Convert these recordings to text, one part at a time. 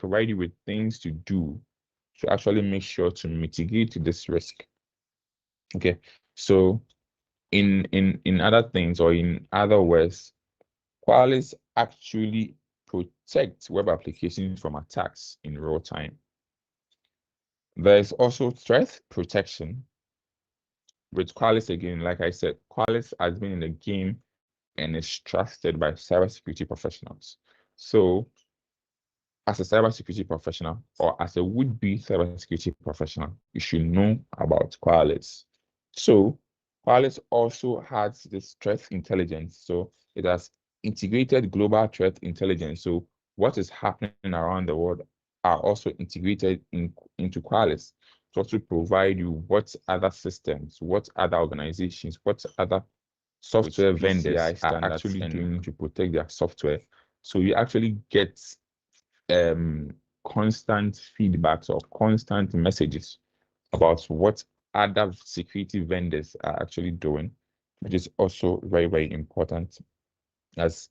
provide you with things to do to actually make sure to mitigate this risk. Okay, so in other things, or in other words, Qualys actually protect web applications from attacks in real time. There is also threat protection. With Qualys, again, like I said, Qualys has been in the game and is trusted by cybersecurity professionals. So, as a cybersecurity professional, or as a would-be cybersecurity professional, you should know about Qualys. So, Qualys also has this threat intelligence. So, it has integrated global threat intelligence. So, what is happening around the world are also integrated into Qualys to also provide you what other systems, what other organizations, what other software vendors are actually doing to protect their software. So you actually get constant feedbacks or constant messages about what other security vendors are actually doing, which is also very, very important as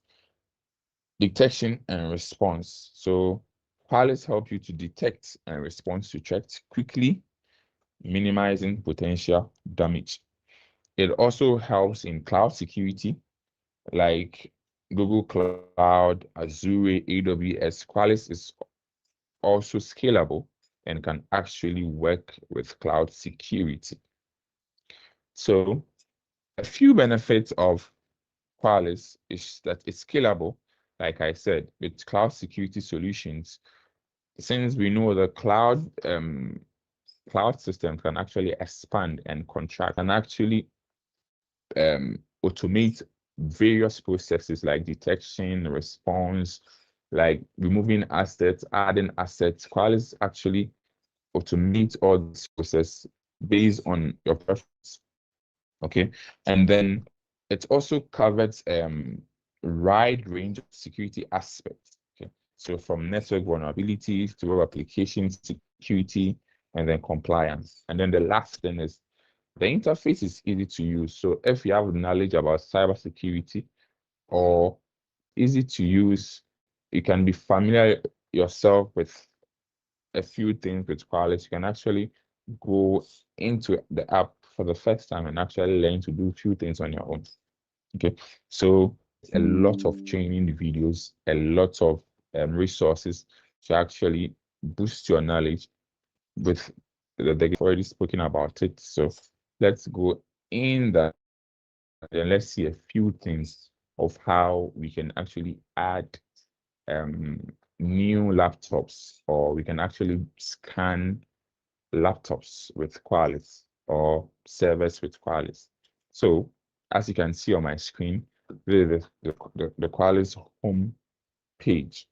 detection and response. So Qualys help you to detect and respond to threats quickly, minimizing potential damage. It also helps in cloud security, like Google Cloud, Azure, AWS. Qualys is also scalable and can actually work with cloud security. So a few benefits of Qualys is that it's scalable, like I said, with cloud security solutions. Since we know the cloud system can actually expand and contract and actually automate various processes like detection, response, like removing assets, adding assets. Qualys actually automate all this process based on your preference. Okay, and then it also covers wide range of security aspects. Okay, so from network vulnerabilities to web application security, and then compliance. And then the last thing is the interface is easy to use. So if you have knowledge about cybersecurity or easy to use, you can be familiar yourself with a few things with Qualys. You can actually go into the app for the first time and actually learn to do a few things on your own. Okay, so a lot of training videos, a lot of resources to actually boost your knowledge. With they've already spoken about it, so let's go in that and let's see a few things of how we can actually add new laptops, or we can actually scan laptops with Qualys or servers with Qualys. So as you can see on my screen, the Qualys home page.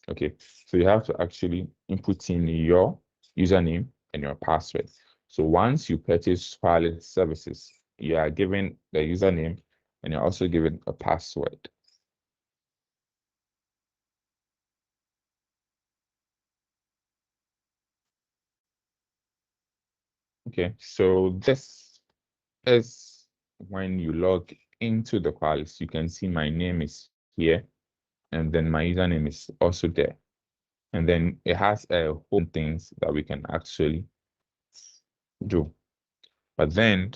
Okay, so you have to actually input in your username and your password. So once you purchase Qualys services, you are given the username and you're also given a password. Okay, so this is when you log into the Qualys. You can see my name is here, and then my username is also there. And then it has a whole things that we can actually do. But then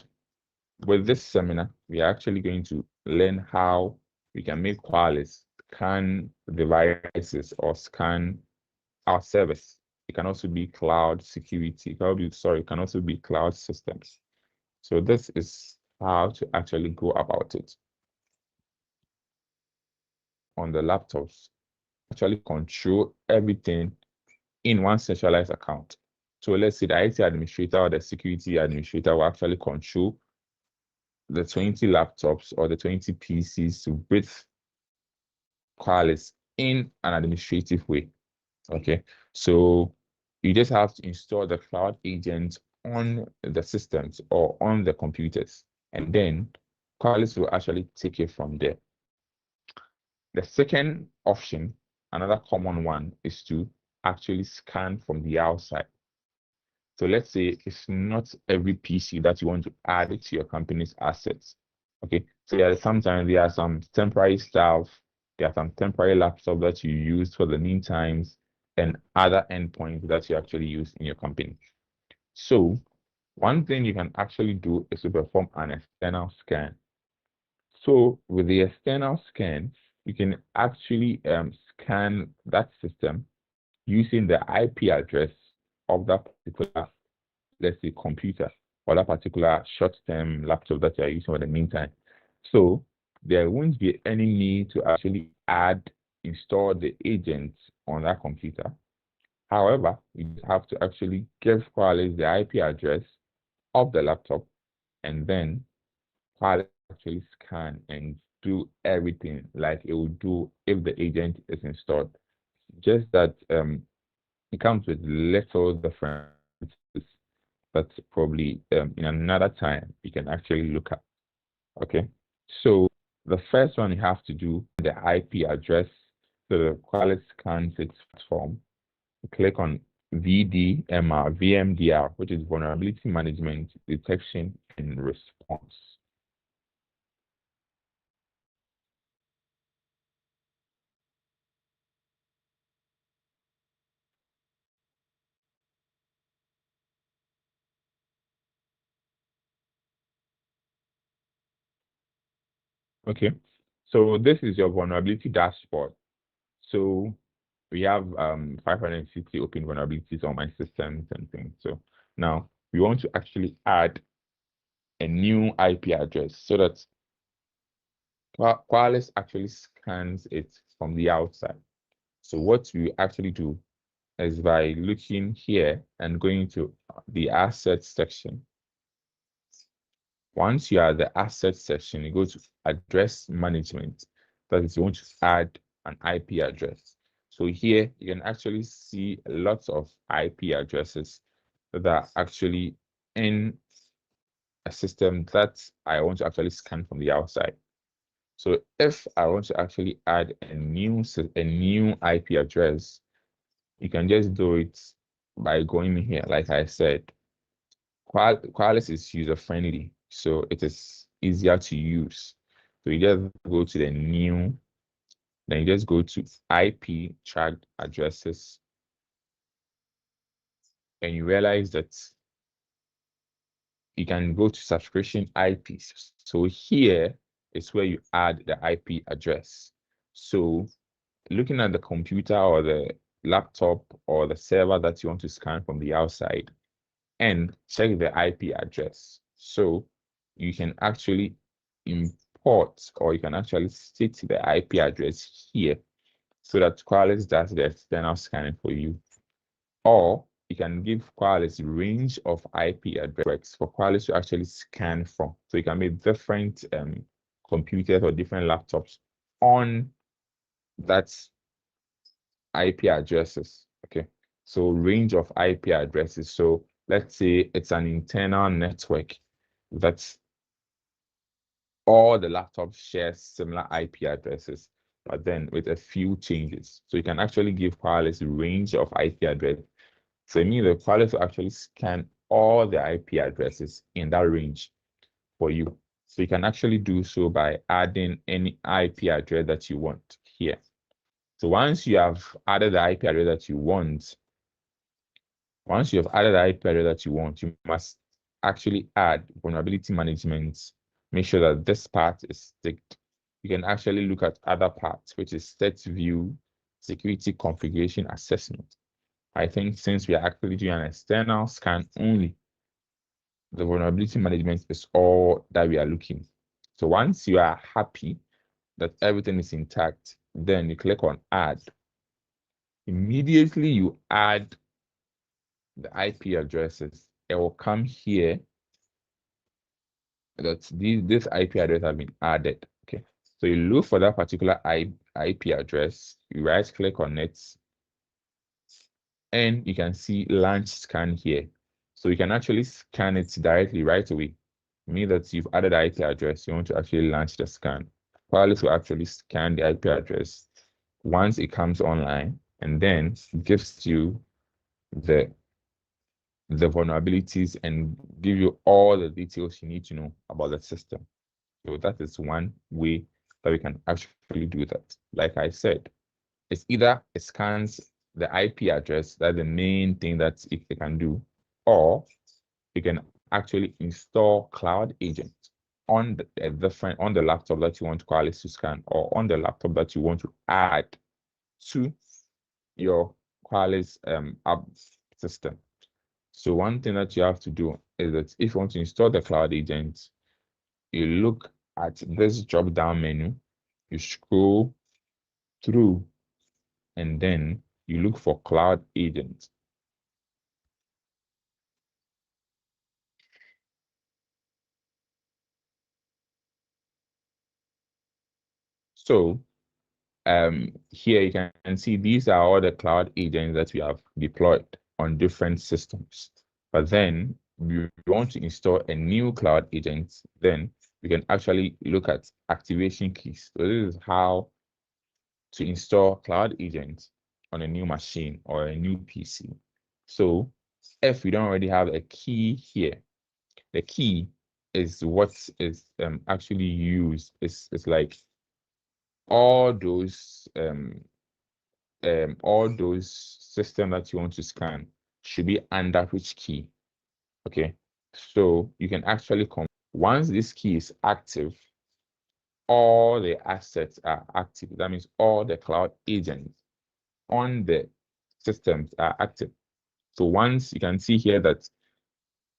with this seminar, we are actually going to learn how we can make Qualys scan devices or scan our service. It can also be cloud security. It can also be cloud systems. So this is how to actually go about it. On the laptops, actually control everything in one centralized account. So let's say the IT administrator or the security administrator will actually control the 20 laptops or the 20 PCs with Qualys in an administrative way. Okay, so you just have to install the cloud agent on the systems or on the computers, and then Qualys will actually take it from there. The second option, another common one, is to actually scan from the outside. So let's say it's not every PC that you want to add to your company's assets. Okay, so sometimes there are some temporary stuff, there are some temporary laptops that you use for the meantime, and other endpoints that you actually use in your company. So one thing you can actually do is to perform an external scan. So with the external scan, you can actually scan that system using the IP address of that particular, let's say, computer or that particular short-term laptop that you're using for the meantime. So there won't be any need to actually install the agent on that computer. However, you have to actually give Qualys the IP address of the laptop, and then Qualys actually scan and do everything like it would do if the agent is installed. Just that it comes with little differences that probably in another time you can actually look at. Okay, so the first one you have to do the IP address. So the Qualys scans its platform. Click on VMDR, which is vulnerability management, detection, and response. Okay, so this is your vulnerability dashboard. So we have 560 open vulnerabilities on my systems and things. So now we want to actually add a new IP address so that Qualys actually scans it from the outside. So what we actually do is by looking here and going to the assets section. Once you are at the assets section, you go to address management. That is, you want to add an IP address. So here you can actually see lots of IP addresses that are actually in a system that I want to actually scan from the outside. So if I want to actually add a new IP address, you can just do it by going here. Like I said, Qualys is user friendly, so it is easier to use. So you just go to the new, then you just go to IP tracked addresses, and you realize that you can go to subscription IPs. So here is where you add the IP address. So looking at the computer or the laptop or the server that you want to scan from the outside, and check the IP address. So you can actually import, or you can actually state the IP address here so that Qualys does the external scanning for you. Or you can give Qualys range of IP address for Qualys to actually scan from. So you can make different computers or different laptops on that IP addresses. Okay, so range of IP addresses. So let's say it's an internal network that's all the laptops share similar IP addresses, but then with a few changes. So you can actually give Qualys a range of IP address. So it means the Qualys will actually scan all the IP addresses in that range for you. So you can actually do so by adding any IP address that you want here. So once you have added the IP address that you want, you must actually add vulnerability management. Make sure that this part is ticked. You can actually look at other parts, which is set view, security configuration assessment. I think since we are actually doing an external scan only, the vulnerability management is all that we are looking. So once you are happy that everything is intact, then you click on add. Immediately you add the IP addresses, it will come here that this IP address has been added. Okay, so you look for that particular IP address, you right click on it, and you can see launch scan here. So you can actually scan it directly right away. Mean that you've added the IP address, you want to actually launch the scan. Qualys will actually scan the IP address once it comes online, and then gives you the vulnerabilities and give you all the details you need to know about the system. So that is one way that we can actually do that. Like I said, it's either it scans the IP address. That's the main thing that it can do. Or you can actually install Cloud Agent on on the laptop that you want Qualys to scan, or on the laptop that you want to add to your Qualys app system. So one thing that you have to do is that if you want to install the Cloud Agent, you look at this drop-down menu, you scroll through, and then you look for Cloud Agent. So here you can see these are all the Cloud Agents that we have deployed on different systems. But then you want to install a new Cloud Agent, then we can actually look at activation keys. So this is how to install Cloud Agent on a new machine or a new PC. So if we don't already have a key here, the key is what is actually used. It's like all those systems that you want to scan should be under which key. Okay, so you can actually once this key is active, all the assets are active. That means all the Cloud Agents on the systems are active. So once you can see here that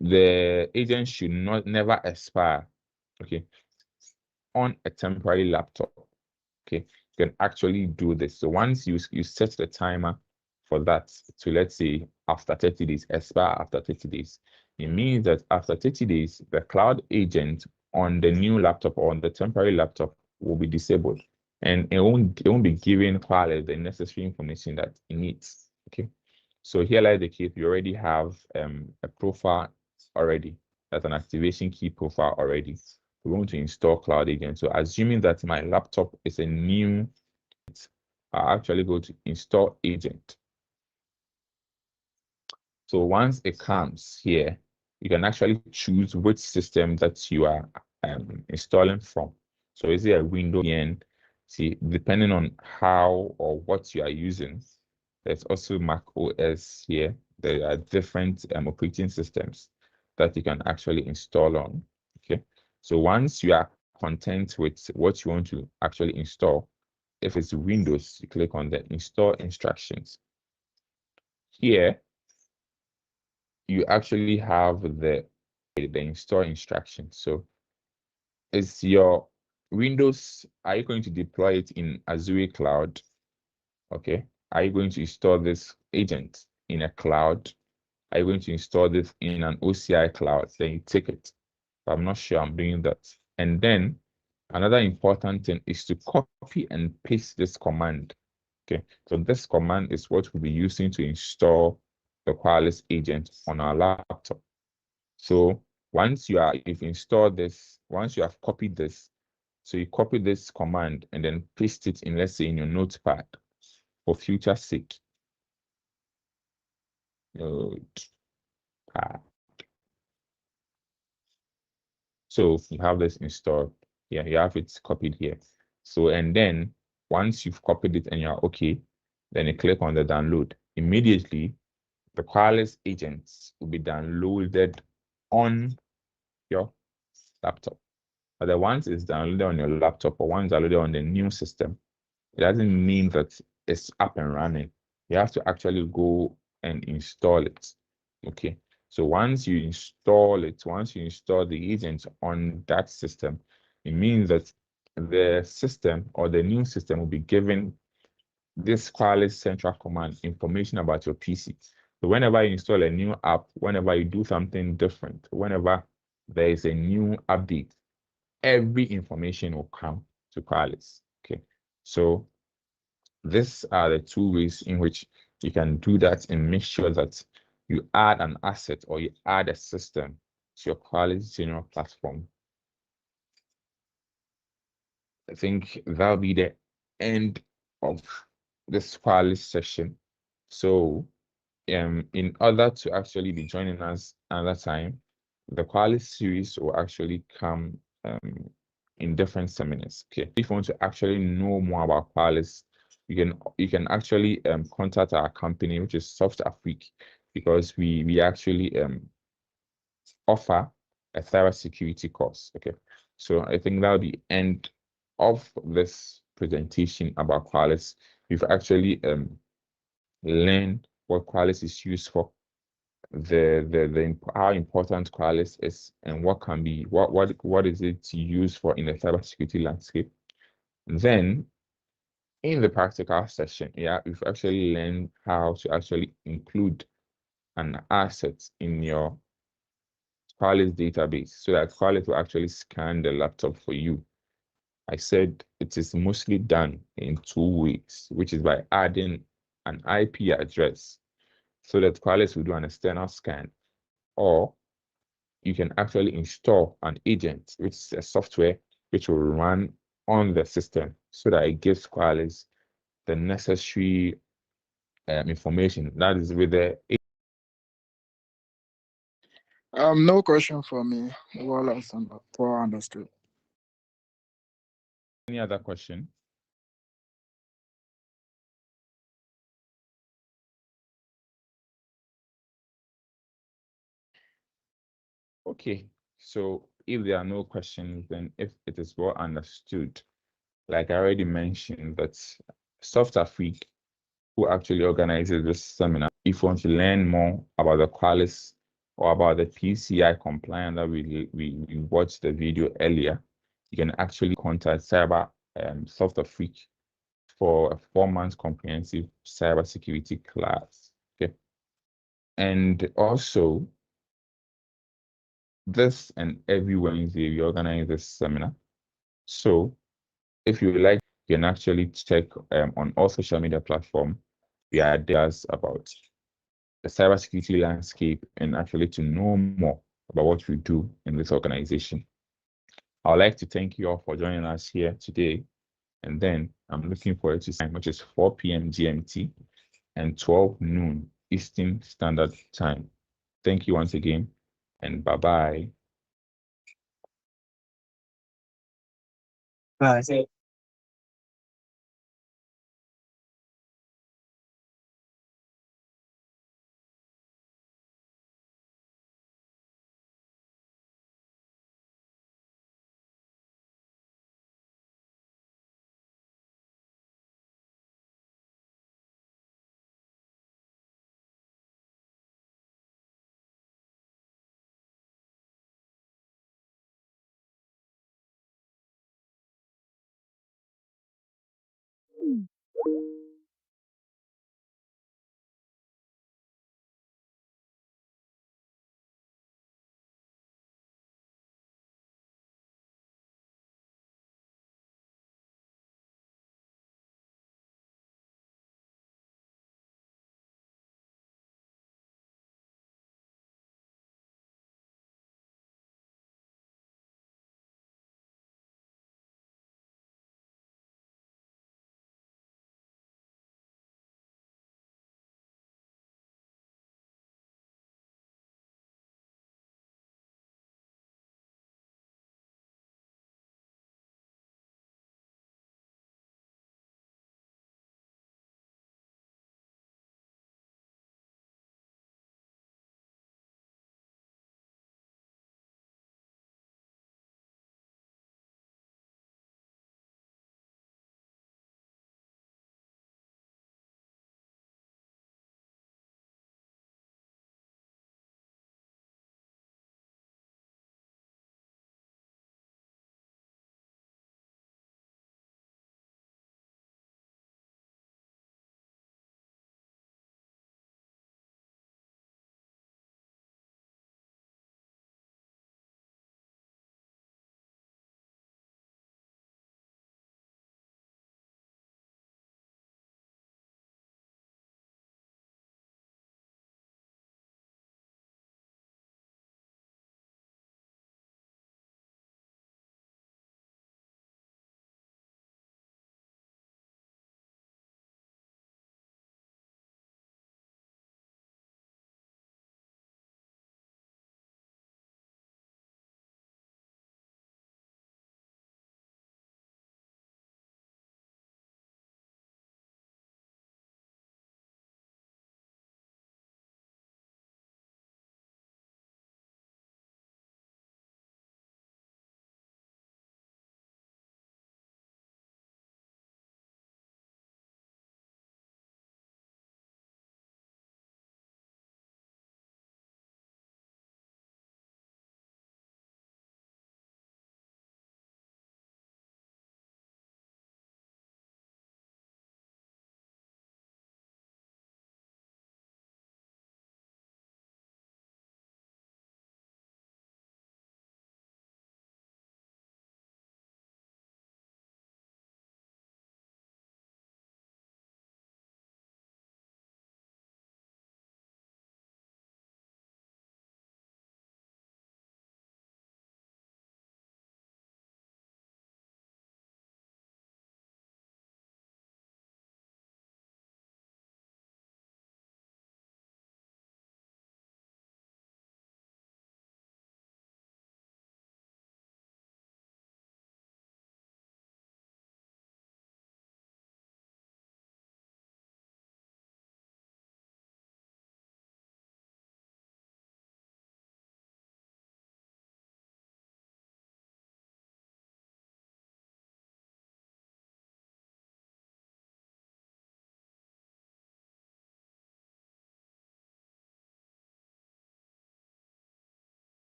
the agent should never expire, okay, on a temporary laptop. Okay, you can actually do this. So once you set the timer for that to, let's say, after 30 days, expire after 30 days, it means that after 30 days, the Cloud Agent on the new laptop or on the temporary laptop will be disabled, and it won't be giving Qualys the necessary information that it needs. Okay, so here, like the case, you already have a profile already. That's an activation key profile already. We're going to install Cloud Agent. So assuming that my laptop is a new, I actually go to install agent. So once it comes here, you can actually choose which system that you are installing from. So is it a Windows VPN? See, depending on how or what you are using, there's also Mac OS here. There are different operating systems that you can actually install on. Okay, so once you are content with what you want to actually install, if it's Windows, you click on the install instructions. Here, you actually have the install instructions. So is your Windows, are you going to deploy it in Azure Cloud? Okay. Are you going to install this agent in a cloud? Are you going to install this in an OCI cloud? Then you take it. But I'm not sure I'm doing that. And then another important thing is to copy and paste this command. Okay. So this command is what we'll be using to install the Qualys agent on our laptop. So once you've installed this, once you have copied this, so you copy this command and then paste it in, let's say, in your notepad for future sake. Notepad. So you have this installed. Yeah, you have it copied here. So, and then once you've copied it and you're okay, then you click on the download. Immediately, the Qualys agents will be downloaded on your laptop. But the once it's downloaded on your laptop or once downloaded on the new system, it doesn't mean that it's up and running. You have to actually go and install it. Okay. So once you install it, once you install the agent on that system, it means that the system or the new system will be given this Qualys central command information about your PC. So whenever you install a new app, whenever you do something different, whenever there is a new update, every information will come to Qualys. Okay. So these are the two ways in which you can do that and make sure that you add an asset or you add a system to your Qualys general platform. I think that'll be the end of this Qualys session. So in order to actually be joining us another time, the Qualys series will actually come in different seminars. Okay, if you want to actually know more about Qualys, you can actually contact our company, which is SoftAfrique, because we actually offer a cybersecurity course. Okay, so I think that'll be end of this presentation about Qualys. We've actually learned what Qualys is used for, how important Qualys is, and what can be what is it used for in the cybersecurity landscape. Then in the practical session, yeah, we've actually learned how to actually include an asset in your Qualys database so that Qualys will actually scan the laptop for you. I said it is mostly done in 2 ways, which is by adding an IP address so that Qualys will do an external scan, or you can actually install an agent, which is a software which will run on the system so that it gives Qualys the necessary information. That is with the No question for me. Well understood. any other question. Okay, so if there are no questions, then if it is well understood, like I already mentioned, that SoftAfrique, who actually organizes this seminar, if you want to learn more about the Qualys or about the PCI compliance that we watched the video earlier, you can actually contact SoftAfrique for a 4 month comprehensive cybersecurity class. Okay. And also, this and every Wednesday, we organize this seminar. So if you like, you can actually check on all social media platforms. We are there about the cybersecurity landscape and actually to know more about what we do in this organization. I'd like to thank you all for joining us here today. And then I'm looking forward to time, which is 4 p.m. GMT and 12 noon Eastern Standard Time. Thank you once again, and bye-bye. Bye.